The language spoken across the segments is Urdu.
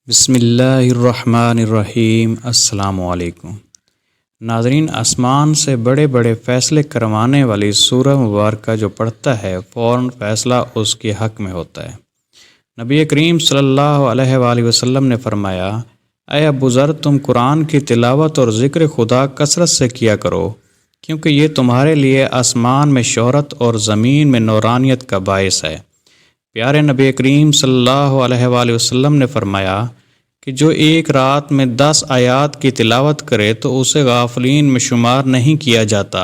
بسم اللہ الرحمن الرحیم۔ السلام علیکم ناظرین، آسمان سے بڑے بڑے فیصلے کروانے والی سورہ مبارکہ جو پڑھتا ہے فوراً فیصلہ اس کے حق میں ہوتا ہے۔ نبی کریم صلی اللہ علیہ وآلہ وسلم نے فرمایا، اے ابو ذر، تم قرآن کی تلاوت اور ذکر خدا کثرت سے کیا کرو، کیونکہ یہ تمہارے لیے آسمان میں شہرت اور زمین میں نورانیت کا باعث ہے۔ پیارے نبی کریم صلی اللہ علیہ وآلہ وسلم نے فرمایا کہ جو ایک رات میں 10 آیات کی تلاوت کرے تو اسے غافلین میں شمار نہیں کیا جاتا۔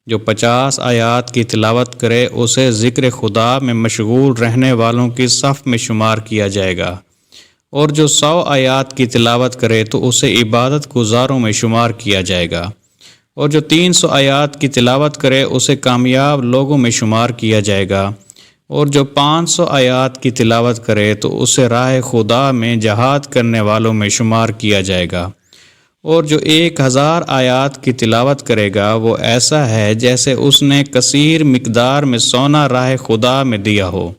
جو 50 آیات کی تلاوت کرے اسے ذکر خدا میں مشغول رہنے والوں کی صف میں شمار کیا جائے گا، اور جو 100 آیات کی تلاوت کرے تو اسے عبادت گزاروں میں شمار کیا جائے گا، اور جو 300 آیات کی تلاوت کرے اسے کامیاب لوگوں میں شمار کیا جائے گا، اور جو 500 آیات کی تلاوت کرے تو اسے راہ خدا میں جہاد کرنے والوں میں شمار کیا جائے گا، اور جو 1000 آیات کی تلاوت کرے گا وہ ایسا ہے جیسے اس نے کثیر مقدار میں سونا راہ خدا میں دیا ہو۔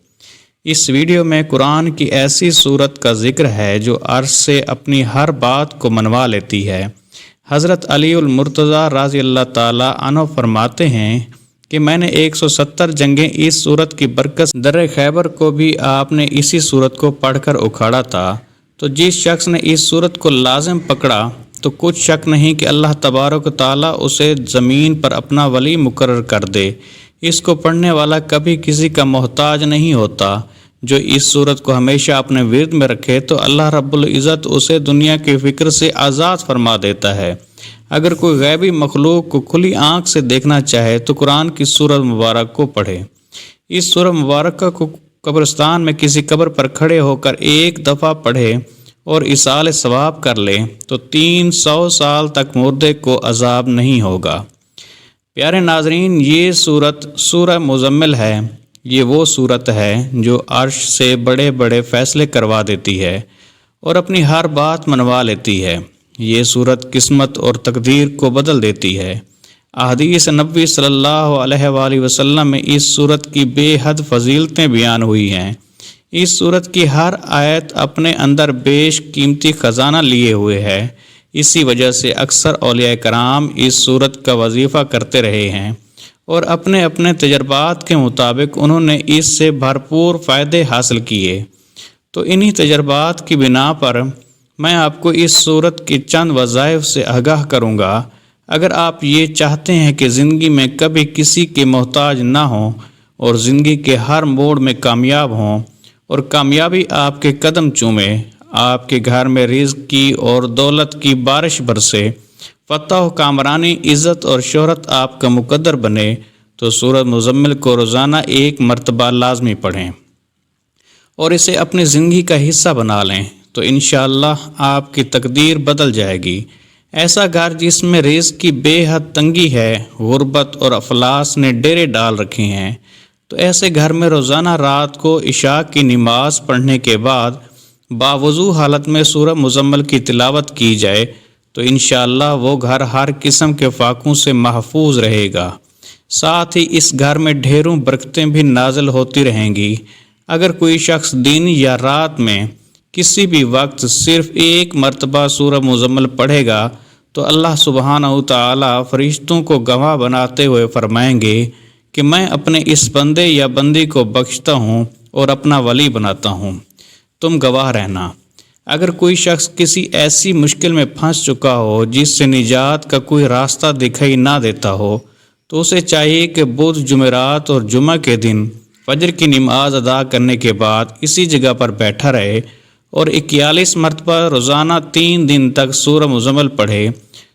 اس ویڈیو میں قرآن کی ایسی صورت کا ذکر ہے جو عرش سے اپنی ہر بات کو منوا لیتی ہے۔ حضرت علی المرتضیٰ رضی اللہ تعالی عنہ فرماتے ہیں کہ میں نے 170 جنگیں اس صورت کی برکت در خیبر کو بھی آپ نے اسی صورت کو پڑھ کر اکھاڑا تھا۔ تو جس شخص نے اس صورت کو لازم پکڑا تو کچھ شک نہیں کہ اللہ تبارک و تعالیٰ اسے زمین پر اپنا ولی مقرر کر دے۔ اس کو پڑھنے والا کبھی کسی کا محتاج نہیں ہوتا۔ جو اس صورت کو ہمیشہ اپنے ورد میں رکھے تو اللہ رب العزت اسے دنیا کی فکر سے آزاد فرما دیتا ہے۔ اگر کوئی غیبی مخلوق کو کھلی آنکھ سے دیکھنا چاہے تو قرآن کی سورہ مبارک کو پڑھے۔ اس سورہ مبارکہ کو قبرستان میں کسی قبر پر کھڑے ہو کر ایک دفعہ پڑھے اور اصال ثواب کر لے تو 300 سال تک مردے کو عذاب نہیں ہوگا۔ پیارے ناظرین، یہ سورت سورہ مزمل ہے۔ یہ وہ سورت ہے جو عرش سے بڑے بڑے فیصلے کروا دیتی ہے اور اپنی ہر بات منوا لیتی ہے۔ یہ سورت قسمت اور تقدیر کو بدل دیتی ہے۔ احادیث نبوی صلی اللہ علیہ وآلہ وسلم میں اس سورت کی بے حد فضیلتیں بیان ہوئی ہیں۔ اس سورت کی ہر آیت اپنے اندر بیش قیمتی خزانہ لیے ہوئے ہے۔ اسی وجہ سے اکثر اولیاء کرام اس سورت کا وظیفہ کرتے رہے ہیں اور اپنے اپنے تجربات کے مطابق انہوں نے اس سے بھرپور فائدے حاصل کیے۔ تو انہی تجربات کی بنا پر میں آپ کو اس سورت کی چند وظائف سے آگاہ کروں گا۔ اگر آپ یہ چاہتے ہیں کہ زندگی میں کبھی کسی کے محتاج نہ ہوں اور زندگی کے ہر موڑ میں کامیاب ہوں اور کامیابی آپ کے قدم چومے، آپ کے گھر میں رزق کی اور دولت کی بارش برسے، فتح و کامرانی، عزت اور شہرت آپ کا مقدر بنے، تو سورہ مزمل کو روزانہ ایک مرتبہ لازمی پڑھیں اور اسے اپنی زندگی کا حصہ بنا لیں، تو انشاءاللہ آپ کی تقدیر بدل جائے گی۔ ایسا گھر جس میں رزق کی بے حد تنگی ہے، غربت اور افلاس نے ڈیرے ڈال رکھے ہیں، تو ایسے گھر میں روزانہ رات کو عشاء کی نماز پڑھنے کے بعد باوضو حالت میں سورہ مزمل کی تلاوت کی جائے تو انشاءاللہ وہ گھر ہر قسم کے فاقوں سے محفوظ رہے گا۔ ساتھ ہی اس گھر میں ڈھیروں برکتیں بھی نازل ہوتی رہیں گی۔ اگر کوئی شخص دن یا رات میں کسی بھی وقت صرف ایک مرتبہ سورہ مزمل پڑھے گا تو اللہ سبحانہ وتعالی فرشتوں کو گواہ بناتے ہوئے فرمائیں گے کہ میں اپنے اس بندے یا بندی کو بخشتا ہوں اور اپنا ولی بناتا ہوں، تم گواہ رہنا۔ اگر کوئی شخص کسی ایسی مشکل میں پھنس چکا ہو جس سے نجات کا کوئی راستہ دکھائی نہ دیتا ہو تو اسے چاہیے کہ بدھ، جمعرات اور جمعہ کے دن فجر کی نماز ادا کرنے کے بعد اسی جگہ پر بیٹھا رہے اور 41 مرتبہ روزانہ 3 دن تک سورہ مزمل پڑھے۔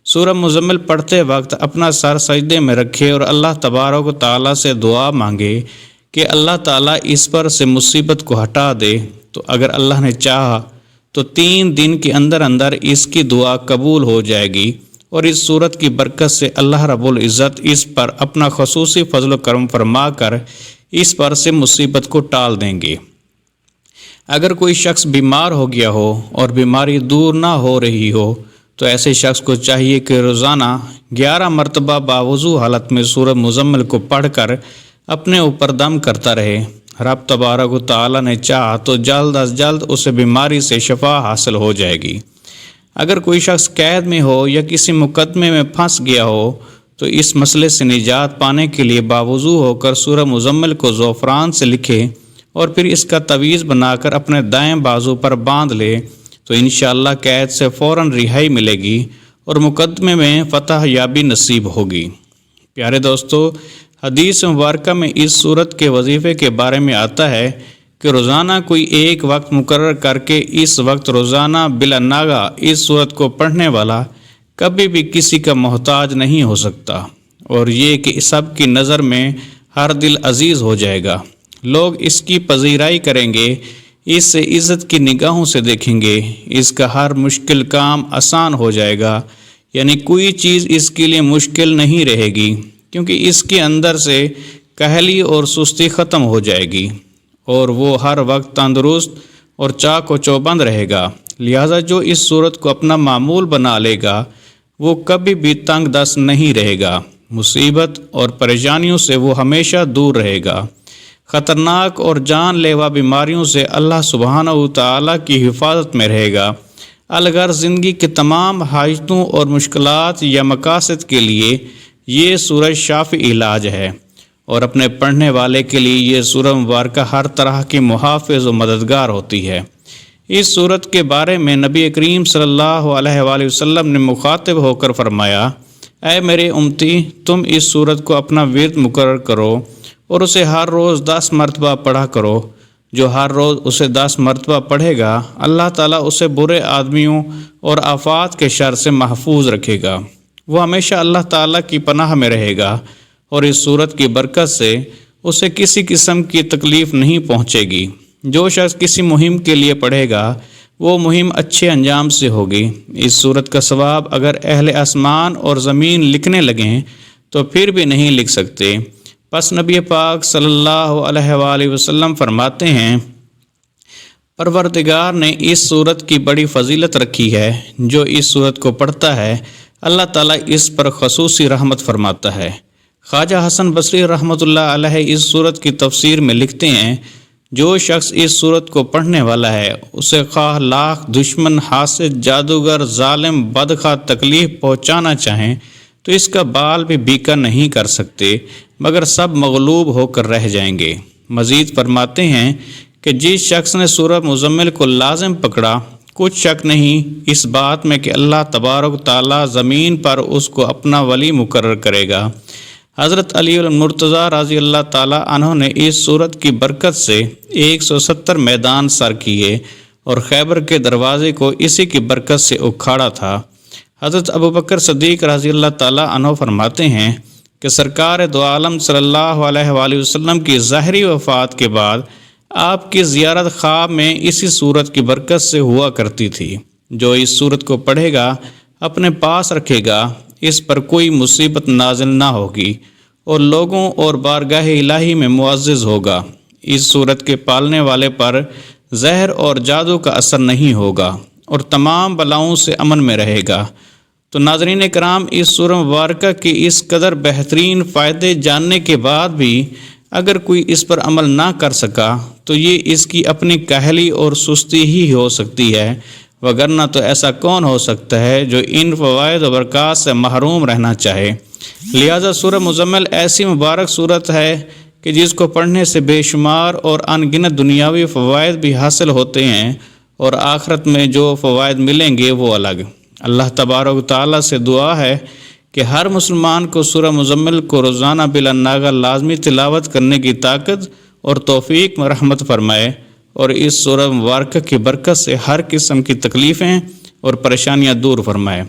سورہ مزمل پڑھتے وقت اپنا سر سجدے میں رکھے اور اللہ تبارک و تعالیٰ سے دعا مانگے کہ اللہ تعالیٰ اس پر سے مصیبت کو ہٹا دے، تو اگر اللہ نے چاہا تو 3 دن کے اندر اندر اس کی دعا قبول ہو جائے گی، اور اس صورت کی برکت سے اللہ رب العزت اس پر اپنا خصوصی فضل و کرم فرما کر اس پر سے مصیبت کو ٹال دیں گے۔ اگر کوئی شخص بیمار ہو گیا ہو اور بیماری دور نہ ہو رہی ہو تو ایسے شخص کو چاہیے کہ روزانہ 11 مرتبہ باوضو حالت میں سورہ مزمل کو پڑھ کر اپنے اوپر دم کرتا رہے۔ رب تبارک و تعالی نے چاہا تو جلد از جلد اسے بیماری سے شفا حاصل ہو جائے گی۔ اگر کوئی شخص قید میں ہو یا کسی مقدمے میں پھنس گیا ہو تو اس مسئلے سے نجات پانے کے لیے باوضو ہو کر سورہ مزمل کو زعفران سے لکھے اور پھر اس کا تعویذ بنا کر اپنے دائیں بازو پر باندھ لے تو انشاءاللہ قید سے فوراً رہائی ملے گی اور مقدمے میں فتح یابی نصیب ہوگی۔ پیارے دوستو، حدیث مبارکہ میں اس سورت کے وظیفے کے بارے میں آتا ہے کہ روزانہ کوئی ایک وقت مقرر کر کے اس وقت روزانہ بلا ناغہ اس سورت کو پڑھنے والا کبھی بھی کسی کا محتاج نہیں ہو سکتا، اور یہ کہ سب کی نظر میں ہر دل عزیز ہو جائے گا۔ لوگ اس کی پذیرائی کریں گے، اس سے عزت کی نگاہوں سے دیکھیں گے، اس کا ہر مشکل کام آسان ہو جائے گا، یعنی کوئی چیز اس کے لیے مشکل نہیں رہے گی، کیونکہ اس کے اندر سے کاہلی اور سستی ختم ہو جائے گی اور وہ ہر وقت تندرست اور چاق و چوبند رہے گا۔ لہٰذا جو اس صورت کو اپنا معمول بنا لے گا وہ کبھی بھی تنگ دست نہیں رہے گا، مصیبت اور پریشانیوں سے وہ ہمیشہ دور رہے گا، خطرناک اور جان لیوا بیماریوں سے اللہ سبحانہ و تعالیٰ کی حفاظت میں رہے گا۔ الغرض زندگی کے تمام حاجتوں اور مشکلات یا مقاصد کے لیے یہ سورہ شافی علاج ہے، اور اپنے پڑھنے والے کے لیے یہ سورہ مبارکہ ہر طرح کی محافظ و مددگار ہوتی ہے۔ اس سورت کے بارے میں نبی کریم صلی اللہ علیہ وآلہ وسلم نے مخاطب ہو کر فرمایا، اے میرے امتی، تم اس سورت کو اپنا ورد مقرر کرو اور اسے ہر روز 10 مرتبہ پڑھا کرو۔ جو ہر روز اسے 10 مرتبہ پڑھے گا اللہ تعالیٰ اسے برے آدمیوں اور آفات کے شر سے محفوظ رکھے گا، وہ ہمیشہ اللہ تعالیٰ کی پناہ میں رہے گا، اور اس سورت کی برکت سے اسے کسی قسم کی تکلیف نہیں پہنچے گی۔ جو شخص کسی مہم کے لیے پڑھے گا وہ مہم اچھے انجام سے ہوگی۔ اس سورت کا ثواب اگر اہل آسمان اور زمین لکھنے لگیں تو پھر بھی نہیں لکھ سکتے۔ پس نبی پاک صلی اللہ علیہ وآلہ وسلم فرماتے ہیں، پروردگار نے اس سورت کی بڑی فضیلت رکھی ہے، جو اس سورت کو پڑھتا ہے اللہ تعالیٰ اس پر خصوصی رحمت فرماتا ہے۔ خواجہ حسن بصری رحمۃ اللہ علیہ اس سورت کی تفسیر میں لکھتے ہیں، جو شخص اس سورت کو پڑھنے والا ہے اسے خواہ لاکھ دشمن، حاسد، جادوگر، ظالم، بدخواہ تکلیف پہنچانا چاہیں تو اس کا بال بھی بیکا نہیں کر سکتے، مگر سب مغلوب ہو کر رہ جائیں گے۔ مزید فرماتے ہیں کہ جس شخص نے سورہ مزمل کو لازم پکڑا، کچھ شک نہیں اس بات میں کہ اللہ تبارک تعالیٰ زمین پر اس کو اپنا ولی مقرر کرے گا۔ حضرت علی المرتضیٰ رضی اللہ تعالیٰ عنہ نے اس سورت کی برکت سے 170 میدان سر کیے اور خیبر کے دروازے کو اسی کی برکت سے اکھاڑا تھا۔ حضرت ابوبکر صدیق رضی اللہ تعالیٰ عنہ فرماتے ہیں کہ سرکار دو عالم صلی اللہ علیہ وآلہ وسلم کی ظاہری وفات کے بعد آپ کی زیارت خواب میں اسی سورت کی برکت سے ہوا کرتی تھی۔ جو اس سورت کو پڑھے گا اپنے پاس رکھے گا، اس پر کوئی مصیبت نازل نہ ہوگی اور لوگوں اور بارگاہ الہی میں معزز ہوگا۔ اس سورت کے پالنے والے پر زہر اور جادو کا اثر نہیں ہوگا اور تمام بلاؤں سے امن میں رہے گا۔ تو ناظرین کرام، اس سورہ مبارکہ کی اس قدر بہترین فائدے جاننے کے بعد بھی اگر کوئی اس پر عمل نہ کر سکا تو یہ اس کی اپنی کاہلی اور سستی ہی ہو سکتی ہے، وگرنہ تو ایسا کون ہو سکتا ہے جو ان فوائد و برکات سے محروم رہنا چاہے۔ لہذا سورہ مزمل ایسی مبارک سورت ہے کہ جس کو پڑھنے سے بے شمار اور ان گنت دنیاوی فوائد بھی حاصل ہوتے ہیں، اور آخرت میں جو فوائد ملیں گے وہ الگ۔ اللہ تبارک و تعالیٰ سے دعا ہے کہ ہر مسلمان کو سورہ مزمل کو روزانہ بلا ناغہ لازمی تلاوت کرنے کی طاقت اور توفیق میں رحمت فرمائے، اور اس سورہ مبارکہ کی برکت سے ہر قسم کی تکلیفیں اور پریشانیاں دور فرمائے۔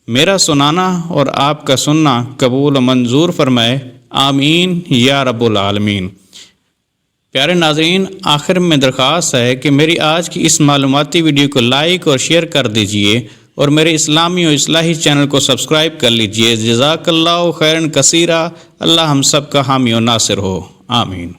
میرا سنانا اور آپ کا سننا قبول و منظور فرمائے، آمین یا رب العالمین۔ پیارے ناظرین، آخر میں درخواست ہے کہ میری آج کی اس معلوماتی ویڈیو کو لائک اور شیئر کر دیجئے، اور میرے اسلامی و اصلاحی چینل کو سبسکرائب کر لیجئے۔ جزاک اللہ خیرن کثیرہ۔ اللہ ہم سب کا حامی و ناصر ہو، آمین۔